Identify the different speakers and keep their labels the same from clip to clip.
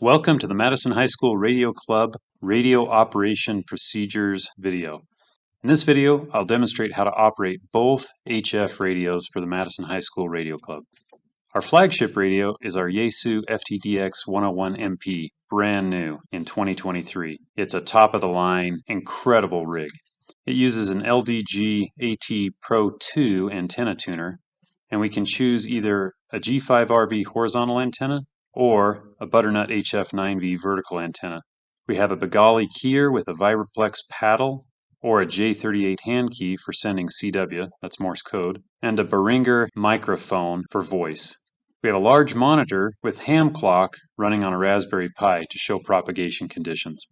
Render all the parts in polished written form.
Speaker 1: Welcome to the Madison High School Radio Club Radio Operation Procedures video. In this video, I'll demonstrate how to operate both HF radios for the Madison High School Radio Club. Our flagship radio is our Yaesu FTDX 101 MP, brand new in 2023. It's a top-of-the-line, incredible rig. It uses an LDG AT Pro 2 antenna tuner, and we can choose either a G5RV horizontal antenna or a Butternut HF9V vertical antenna. We have a Bengali keyer with a Vibraplex paddle or a J38 hand key for sending CW, that's Morse code, and a Behringer microphone for voice. We have a large monitor with ham clock running on a Raspberry Pi to show propagation conditions.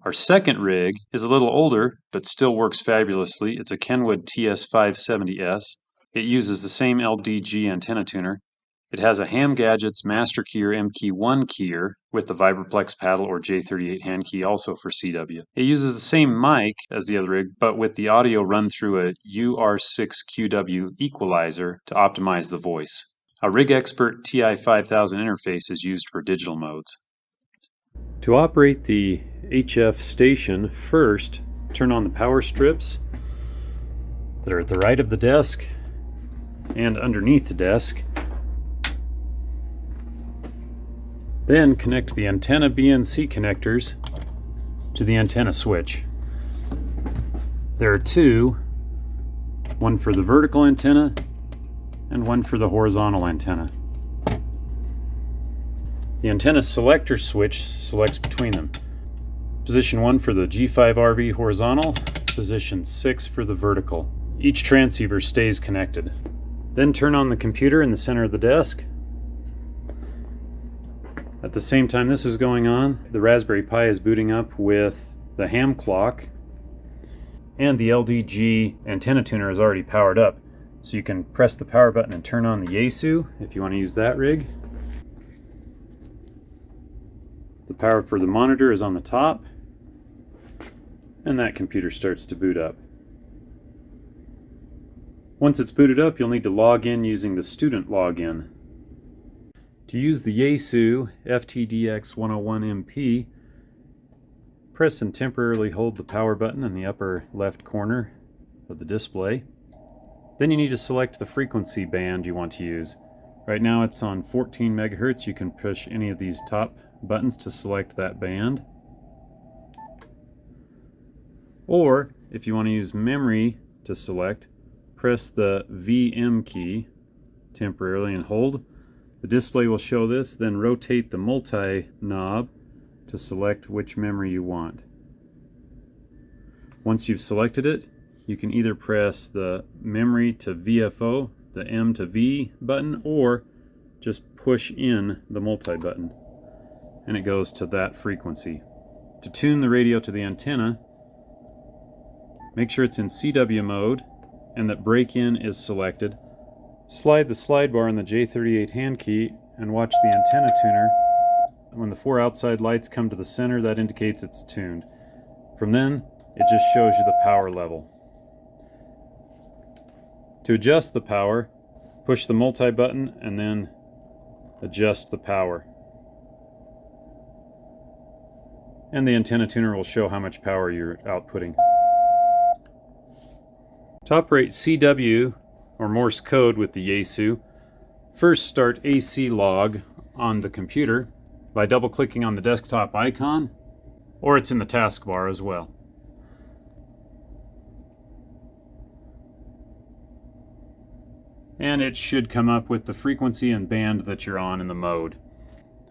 Speaker 1: Our second rig is a little older, but still works fabulously. It's a Kenwood TS570S. It uses the same LDG antenna tuner. It has a Ham Gadgets Master Keyer MK1 keyer with the Vibraplex paddle or J38 hand key also for CW. It uses the same mic as the other rig, but with the audio run through a UR6QW equalizer to optimize the voice. A Rig Expert TI5000 interface is used for digital modes. To operate the HF station, first turn on the power strips. They're at the right of the desk and underneath the desk. Then connect the antenna BNC connectors to the antenna switch. There are two, one for the vertical antenna and one for the horizontal antenna. The antenna selector switch selects between them. Position 1 for the G5RV horizontal, position 6 for the vertical. Each transceiver stays connected. Then turn on the computer in the center of the desk. At the same time this is going on, the Raspberry Pi is booting up with the ham clock, and the LDG antenna tuner is already powered up. So you can press the power button and turn on the Yaesu if you want to use that rig. The power for the monitor is on the top, and that computer starts to boot up. Once it's booted up, you'll need to log in using the student login. To use the Yaesu FTDX 101 MP, press and temporarily hold the power button in the upper left corner of the display. Then you need to select the frequency band you want to use. Right now it's on 14 megahertz. You can push any of these top buttons to select that band. Or if you want to use memory to select, press the VM key temporarily and hold. The display will show this, then rotate the multi knob to select which memory you want. Once you've selected it, you can either press the memory to VFO, the M to V button, or just push in the multi button, and it goes to that frequency. To tune the radio to the antenna, make sure it's in CW mode and that break-in is selected. Slide the slide bar on the J38 hand key and watch the antenna tuner. When the 4 outside lights come to the center, that indicates it's tuned. From then, it just shows you the power level. To adjust the power, push the multi button and then adjust the power. And the antenna tuner will show how much power you're outputting. To operate CW or Morse code with the Yaesu, first start AC log on the computer by double-clicking on the desktop icon, or it's in the taskbar as well. And it should come up with the frequency and band that you're on in the mode.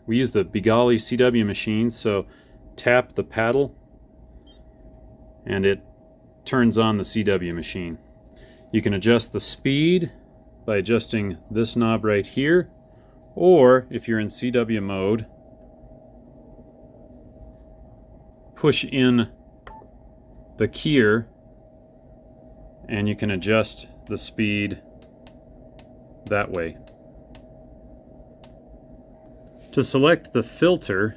Speaker 1: We use the Bengali CW machine, so tap the paddle and it turns on the CW machine. You can adjust the speed by adjusting this knob right here, or if you're in CW mode, push in the keyer and you can adjust the speed that way. To select the filter,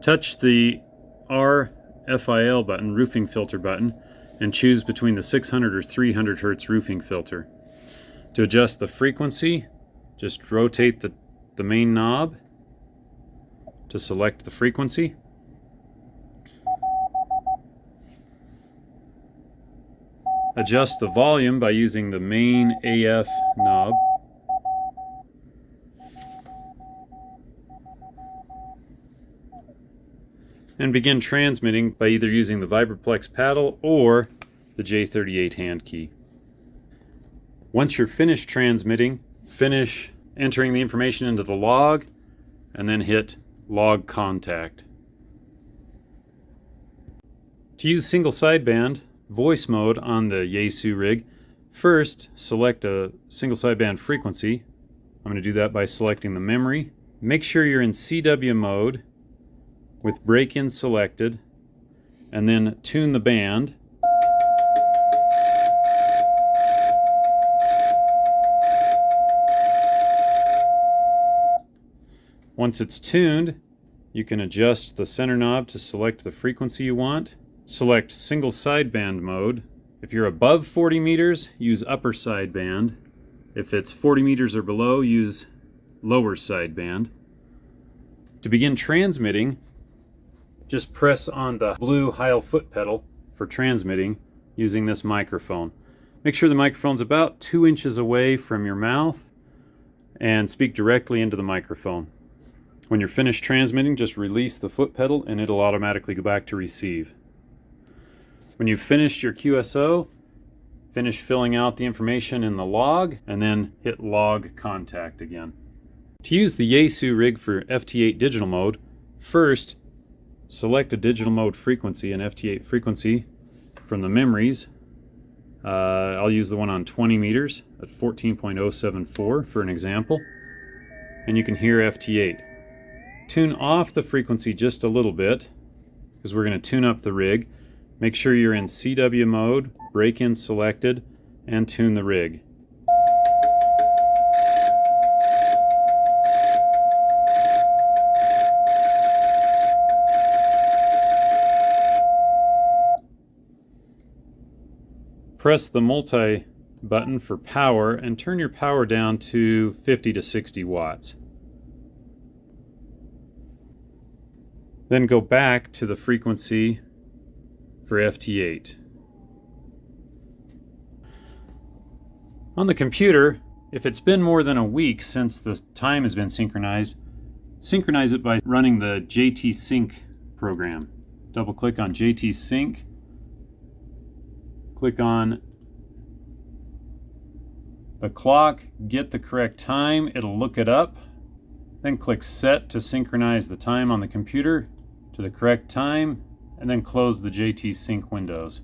Speaker 1: touch the RFIL button, roofing filter button, and choose between the 600 or 300 Hertz roofing filter. To adjust the frequency, just rotate the main knob to select the frequency. Adjust the volume by using the main AF knob. And begin transmitting by either using the Vibraplex paddle or the J38 hand key. Once you're finished transmitting, finish entering the information into the log and then hit log contact. To use single sideband voice mode on the Yaesu rig, first select a single sideband frequency. I'm going to do that by selecting the memory. Make sure you're in CW mode with break-in selected, and then tune the band. Once it's tuned, you can adjust the center knob to select the frequency you want. Select single sideband mode. If you're above 40 meters, use upper sideband. If it's 40 meters or below, use lower sideband. To begin transmitting, just press on the blue Heil foot pedal for transmitting using this microphone. Make sure the microphone's about 2 inches away from your mouth and speak directly into the microphone. When you're finished transmitting, just release the foot pedal and it'll automatically go back to receive. When you've finished your QSO, finish filling out the information in the log and then hit log contact again. To use the Yaesu rig for FT8 digital mode, first select a digital mode frequency, an FT8 frequency from the memories. I'll use the one on 20 meters at 14.074 for an example. And you can hear FT8. Tune off the frequency just a little bit because we're going to tune up the rig. Make sure you're in CW mode, break-in selected, and tune the rig. Press the multi button for power and turn your power down to 50 to 60 watts. Then go back to the frequency for FT8. On the computer, if it's been more than a week since the time has been synchronized, synchronize it by running the JT Sync program. Double click on JT Sync. Click on the clock, get the correct time, it'll look it up. Then click Set to synchronize the time on the computer to the correct time, and then close the JT Sync windows.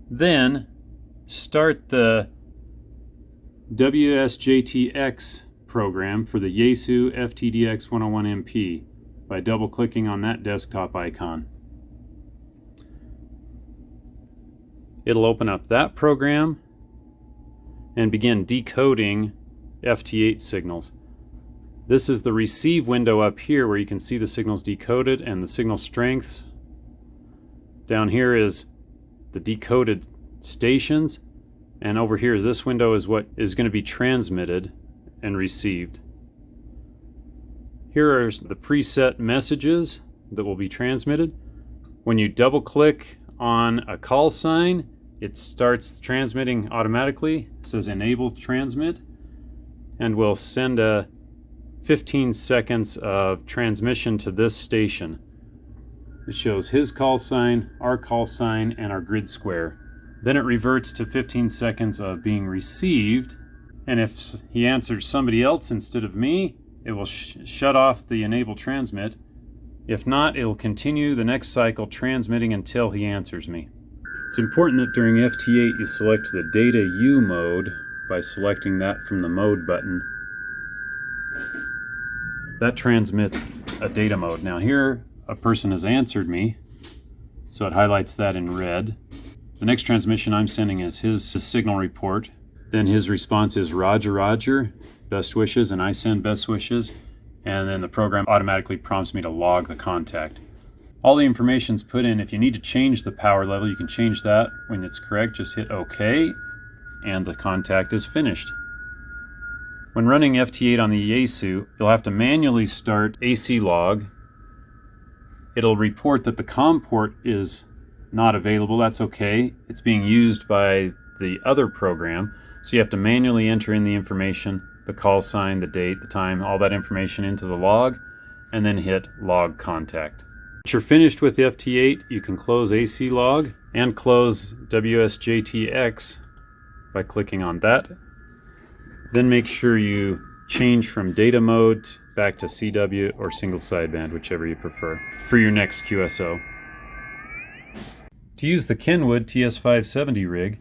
Speaker 1: Then start the WSJTX program for the Yaesu FTDX 101MP by double clicking on that desktop icon. It'll open up that program and begin decoding FT8 signals. This is the receive window up here where you can see the signals decoded and the signal strengths. Down here is the decoded stations, and over here this window is what is going to be transmitted and received. Here are the preset messages that will be transmitted. When you double click on a call sign, it starts transmitting automatically. It says enable transmit, and will send a 15 seconds of transmission to this station. It shows his call sign, our call sign, and our grid square. Then it reverts to 15 seconds of being received, and if he answers somebody else instead of me, it will shut off the enable transmit. If not, it'll continue the next cycle transmitting until he answers me. It's important that during FT8 you select the Data U mode by selecting that from the Mode button. That transmits a data mode. Now here a person has answered me, so it highlights that in red. The next transmission I'm sending is his signal report. Then his response is Roger, Roger, best wishes, and I send best wishes. And then the program automatically prompts me to log the contact. All the information's put in. If you need to change the power level, you can change that. When it's correct, just hit OK, and the contact is finished. When running FT8 on the Yaesu, you'll have to manually start AC log. It'll report that the COM port is not available. That's okay. It's being used by the other program. So you have to manually enter in the information, the call sign, the date, the time, all that information into the log, and then hit log contact. Once you're finished with FT8, you can close AC log and close WSJTX by clicking on that. Then make sure you change from data mode back to CW or single sideband, whichever you prefer, for your next QSO. To use the Kenwood TS570 rig,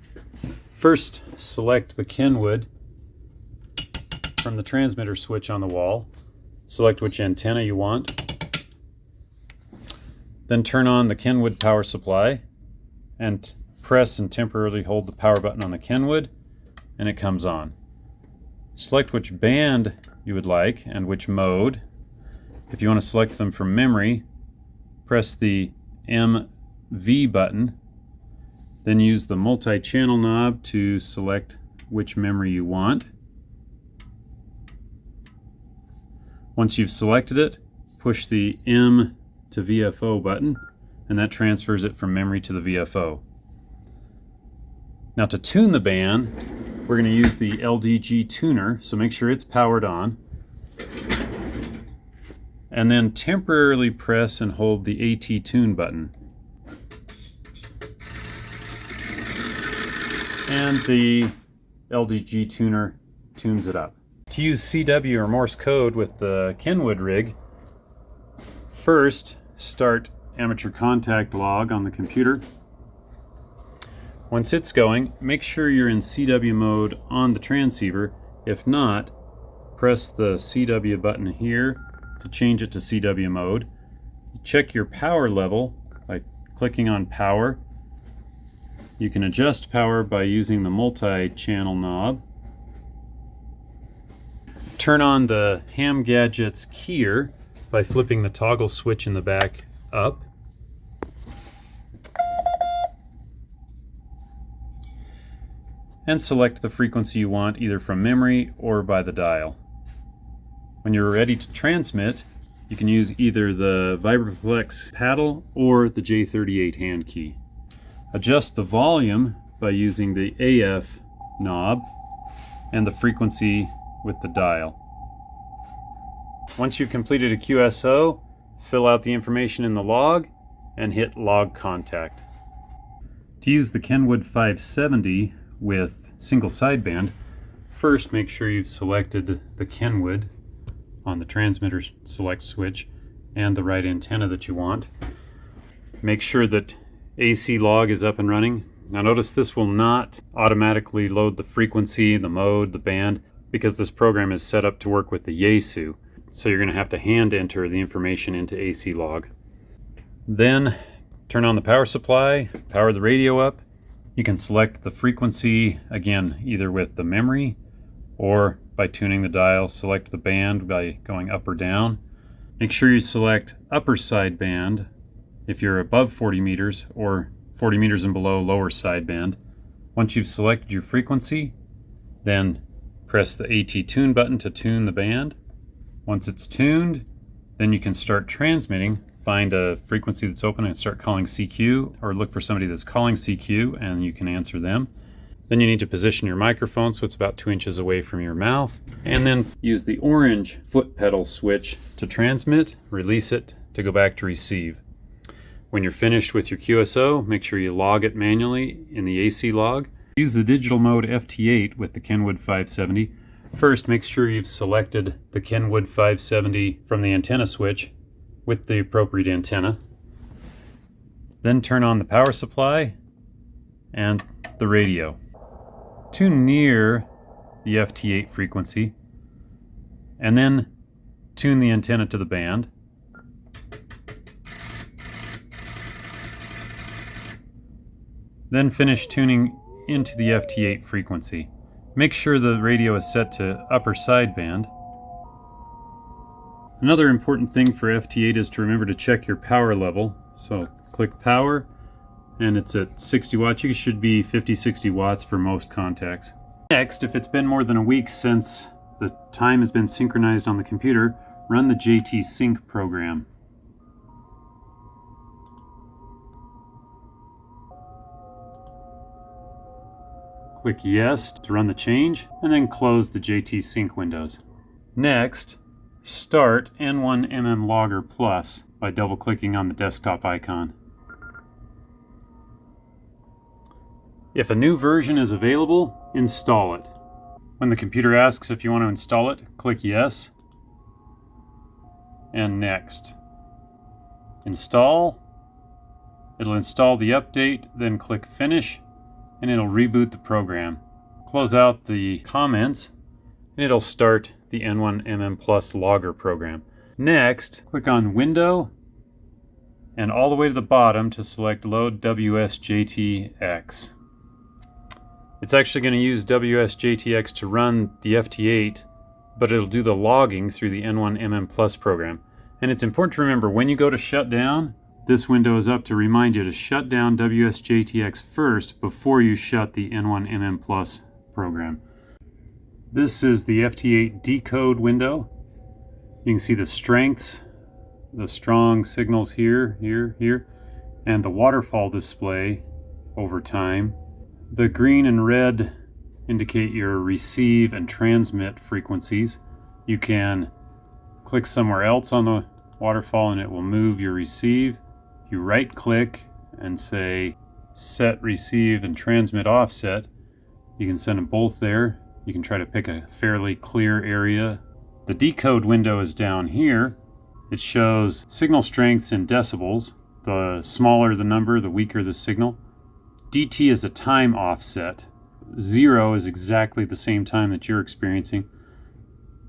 Speaker 1: first select the Kenwood from the transmitter switch on the wall. Select which antenna you want. Then turn on the Kenwood power supply and press and temporarily hold the power button on the Kenwood, and it comes on. Select which band you would like and which mode. If you want to select them from memory, press the MV button, then use the multi-channel knob to select which memory you want. Once you've selected it, push the M to VFO button, and that transfers it from memory to the VFO. Now to tune the band, we're going to use the LDG tuner, so make sure it's powered on. And then temporarily press and hold the AT tune button. And the LDG tuner tunes it up. To use CW or Morse code with the Kenwood rig, first start amateur contact log on the computer. Once it's going, make sure you're in CW mode on the transceiver. If not, press the CW button here to change it to CW mode. Check your power level by clicking on power. You can adjust power by using the multi-channel knob. Turn on the Ham Gadgets keyer by flipping the toggle switch in the back up. And select the frequency you want either from memory or by the dial. When you're ready to transmit, you can use either the Vibraflex paddle or the J38 hand key. Adjust the volume by using the AF knob and the frequency with the dial. Once you've completed a QSO, fill out the information in the log and hit log contact. To use the Kenwood 570 with single sideband, first make sure you've selected the Kenwood on the transmitter select switch and the right antenna that you want. Make sure that AC log is up and running. Now notice this will not automatically load the frequency, the mode, the band, because this program is set up to work with the Yaesu. So you're going to have to hand enter the information into AC log. Then turn on the power supply, power the radio up. You can select the frequency, again, either with the memory or by tuning the dial. Select the band by going up or down. Make sure you select upper sideband if you're above 40 meters or 40 meters and below lower sideband. Once you've selected your frequency, then press the AT tune button to tune the band. Once it's tuned, then you can start transmitting. Find a frequency that's open and start calling CQ, or look for somebody that's calling CQ and you can answer them. Then you need to position your microphone so it's about 2 inches away from your mouth, and then use the orange foot pedal switch to transmit, release it to go back to receive. When you're finished with your QSO, make sure you log it manually in the AC log. Use the digital mode FT8 with the Kenwood 570. First, make sure you've selected the Kenwood 570 from the antenna switch with the appropriate antenna. Then turn on the power supply and the radio. Tune near the FT8 frequency and then tune the antenna to the band. Then finish tuning into the FT8 frequency. Make sure the radio is set to upper sideband. Another important thing for FT8 is to remember to check your power level. So click power and it's at 60 watts. You should be 50-60 watts for most contacts. Next, if it's been more than a week since the time has been synchronized on the computer, run the JT Sync program. Click Yes to run the change, and then close the JT Sync windows. Next, start N1MM Logger Plus by double-clicking on the desktop icon. If a new version is available, install it. When the computer asks if you want to install it, click Yes and Next. Install. It'll install the update, then click Finish, and it'll reboot the program. Close out the comments, and it'll start the N1MM Plus Logger program. Next, click on Window, and all the way to the bottom to select Load WSJTX. It's actually going to use WSJTX to run the FT8, but it'll do the logging through the N1MM Plus program. And it's important to remember, when you go to shut down, this window is up to remind you to shut down WSJTX first before you shut the N1MM Plus program. This is the FT8 decode window. You can see the strengths, the strong signals here, here, and the waterfall display over time. The green and red indicate your receive and transmit frequencies. You can click somewhere else on the waterfall and it will move your receive. If you right click and say set receive and transmit offset, you can send them both there. You can try to pick a fairly clear area. The decode window is down here. It shows signal strengths in decibels. The smaller the number, the weaker the signal. DT is a time offset. 0 is exactly the same time that you're experiencing.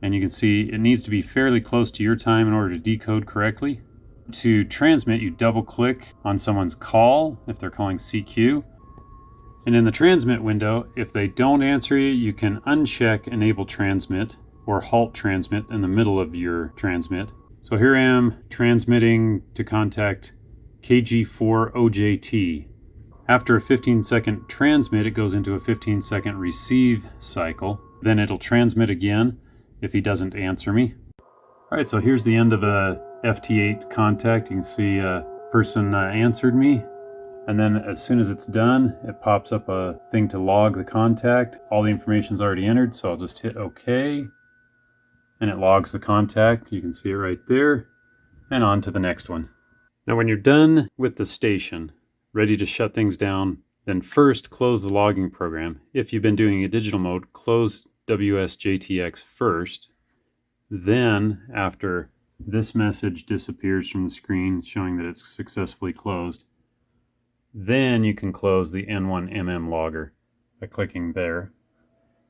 Speaker 1: And you can see it needs to be fairly close to your time in order to decode correctly. To transmit, you double click on someone's call if they're calling CQ. And in the transmit window, if they don't answer you, you can uncheck enable transmit or halt transmit in the middle of your transmit. So here I am transmitting to contact KG4OJT. After a 15-second transmit, it goes into a 15-second receive cycle. Then it'll transmit again if he doesn't answer me. All right, so here's the end of a FT8 contact. You can see a person answered me. And then as soon as it's done, it pops up a thing to log the contact. All the information's already entered, so I'll just hit OK. And it logs the contact. You can see it right there. And on to the next one. Now when you're done with the station, ready to shut things down, then first close the logging program. If you've been doing a digital mode, close WSJTX first. Then, after this message disappears from the screen showing that it's successfully closed, then you can close the N1MM logger by clicking there.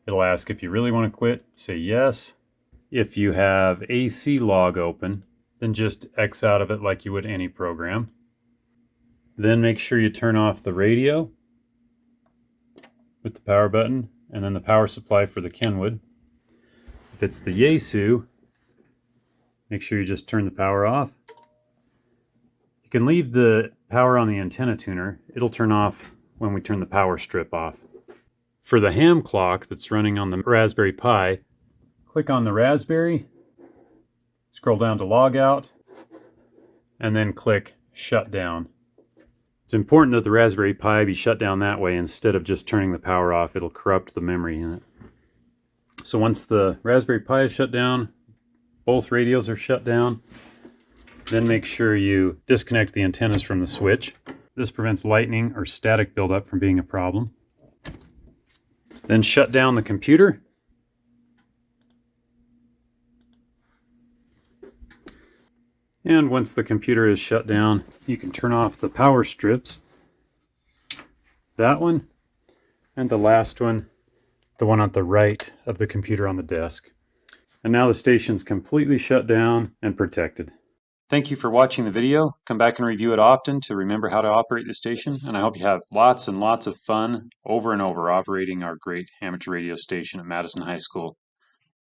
Speaker 1: It'll ask if you really want to quit, say yes. If you have AC log open, then just X out of it like you would any program. Then make sure you turn off the radio with the power button, and then the power supply for the Kenwood. If it's the Yaesu, make sure you just turn the power off. You can leave the power on the antenna tuner. It'll turn off when we turn the power strip off. For the ham clock that's running on the Raspberry Pi, click on the Raspberry, scroll down to log out, and then click shut down. It's important that the Raspberry Pi be shut down that way instead of just turning the power off. It'll corrupt the memory in it. So once the Raspberry Pi is shut down, both radios are shut down, then make sure you disconnect the antennas from the switch. This prevents lightning or static buildup from being a problem. Then shut down the computer. And once the computer is shut down, you can turn off the power strips. That one, and the last one, the one on the right of the computer on the desk. And now the station's completely shut down and protected. Thank you for watching the video. Come back and review it often to remember how to operate the station. And I hope you have lots and lots of fun over and over operating our great amateur radio station at Madison High School.